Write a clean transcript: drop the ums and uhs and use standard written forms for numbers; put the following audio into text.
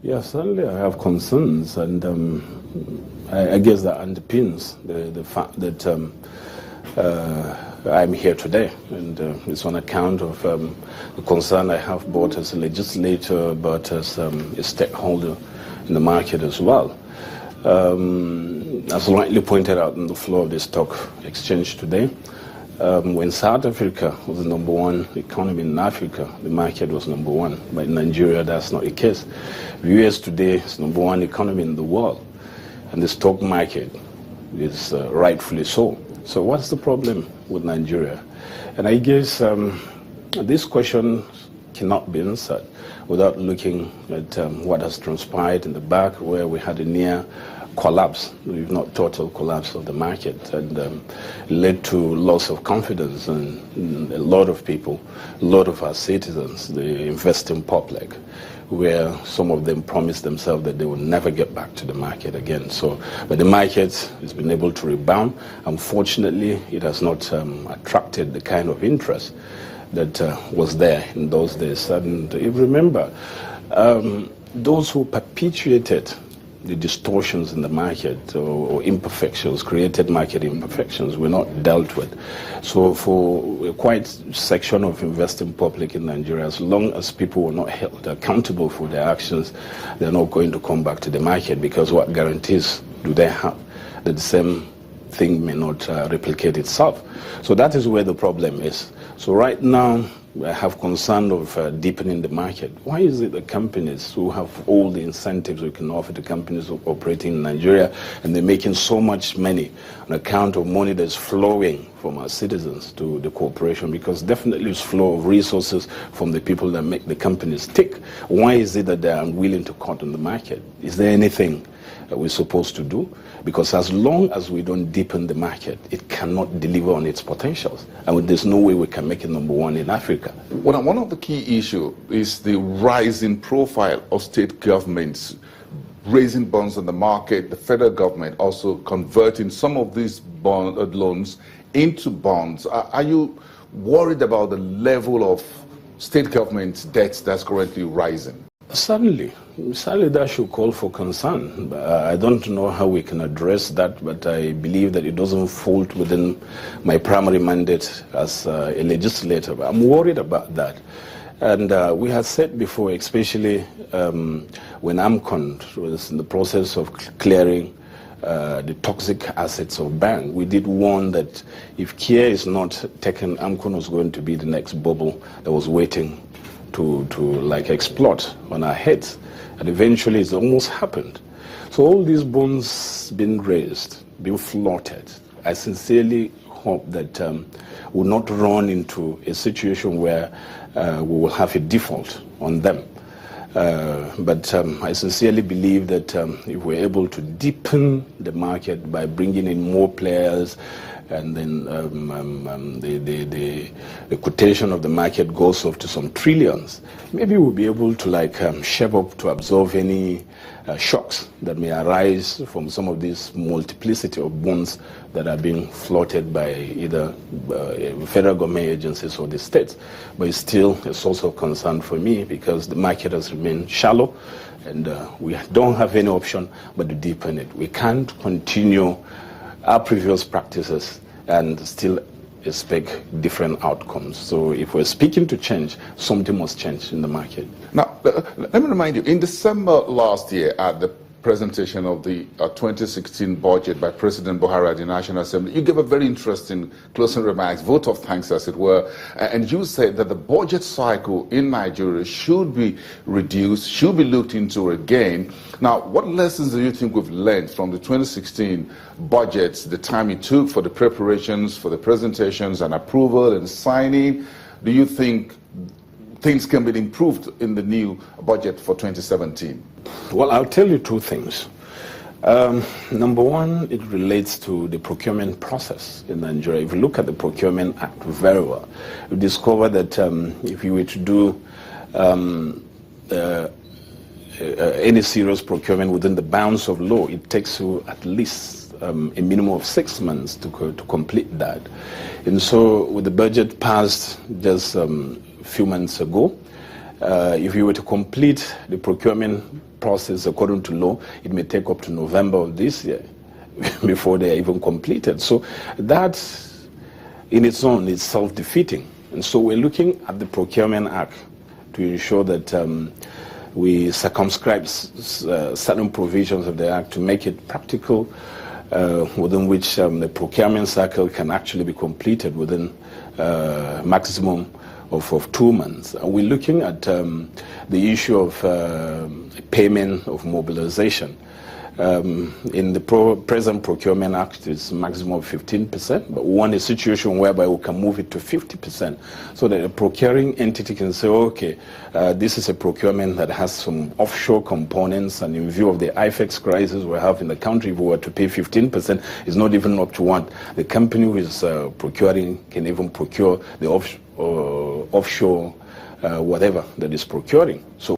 Yeah, certainly I have concerns, and I guess that underpins the fact that I'm here today, and it's on account of the concern I have both as a legislator but as a stakeholder in the market as well. As rightly pointed out on the floor of the stock exchange today, when South Africa was the number one economy in Africa, the market was number one. But in Nigeria, that's not the case. The US today is number one economy in the world, and the stock market is rightfully so. So what's the problem with Nigeria? And I guess this question cannot be answered without looking at what has transpired in the back, where we had a near collapse, if not total collapse of the market, and led to loss of confidence in a lot of people, a lot of our citizens, the investing public, where some of them promised themselves that they will never get back to the market again. So, but the market has been able to rebound. Unfortunately, it has not attracted the kind of interest that was there in those days. And if you remember, those who perpetuated the distortions in the market or imperfections, created market imperfections, were not dealt with. So for a quite section of investing public in Nigeria, as long as people were not held accountable for their actions, they're not going to come back to the market, because what guarantees do they have that the same thing may not replicate itself? So that is where the problem is. So right now, I have concern of deepening the market. Why is it that companies who have all the incentives we can offer to companies operating in Nigeria, and they're making so much money on account of money that's flowing from our citizens to the corporation, because definitely it's flow of resources from the people that make the companies tick. Why is it that they're unwilling to cut on the market? Is there anything that we're supposed to do? Because as long as we don't deepen the market, it cannot deliver on its potentials. And there's no way we can make it number one in Africa. One of the key issues is the rising profile of state governments raising bonds on the market, the federal government also converting some of these loans into bonds. Are you worried about the level of state government debt that's currently rising? Certainly that should call for concern. I don't know how we can address that, but I believe that it doesn't fall within my primary mandate as a legislator. But I'm worried about that. And we had said before, especially when AMCON was in the process of clearing the toxic assets of bank, we did warn that if care is not taken, AMCON was going to be the next bubble that was waiting to like explode on our heads. And eventually it's almost happened. So all these bonds being raised, being floated, I sincerely hope that we'll not run into a situation where we will have a default on them. But I sincerely believe that if we're able to deepen the market by bringing in more players, and then the quotation of the market goes up to some trillions, maybe we'll be able to shape up to absorb any shocks that may arise from some of these multiplicity of bonds that are being floated by either federal government agencies or the states. But it's still a source of concern for me, because the market has remained shallow, and we don't have any option but to deepen it. We can't continue our previous practices and still expect different outcomes. So if we're speaking to change, something must change in the market. Now, let me remind you, in December last year, at the presentation of the 2016 budget by President Dogara at the National Assembly, you gave a very interesting closing remarks, vote of thanks as it were, and you said that the budget cycle in Nigeria should be reduced, should be looked into again. Now, what lessons do you think we've learned from the 2016 budget, the time it took for the preparations, for the presentations and approval and signing? Do you think things can be improved in the new budget for 2017? Well, I'll tell you two things. Number one, it relates to the procurement process in Nigeria. If you look at the Procurement Act very well, you discover that if you were to do any serious procurement within the bounds of law, it takes you at least a minimum of 6 months to complete that. And so with the budget passed just a few months ago, If you were to complete the procurement process according to law, it may take up to November of this year before they are even completed. So that in its own is self-defeating. And so we're looking at the Procurement Act to ensure that we circumscribe certain provisions of the Act to make it practical, within which the procurement cycle can actually be completed within maximum of 2 months. And we're looking at the issue of payment of mobilization. In the present Procurement Act, it's maximum of 15%, but we want a situation whereby we can move it to 50%, so that a procuring entity can say, okay, this is a procurement that has some offshore components, and in view of the IFEX crisis we have in the country, if we were to pay 15%, it's not even up to what the company who is procuring can even procure the offshore whatever that is procuring. So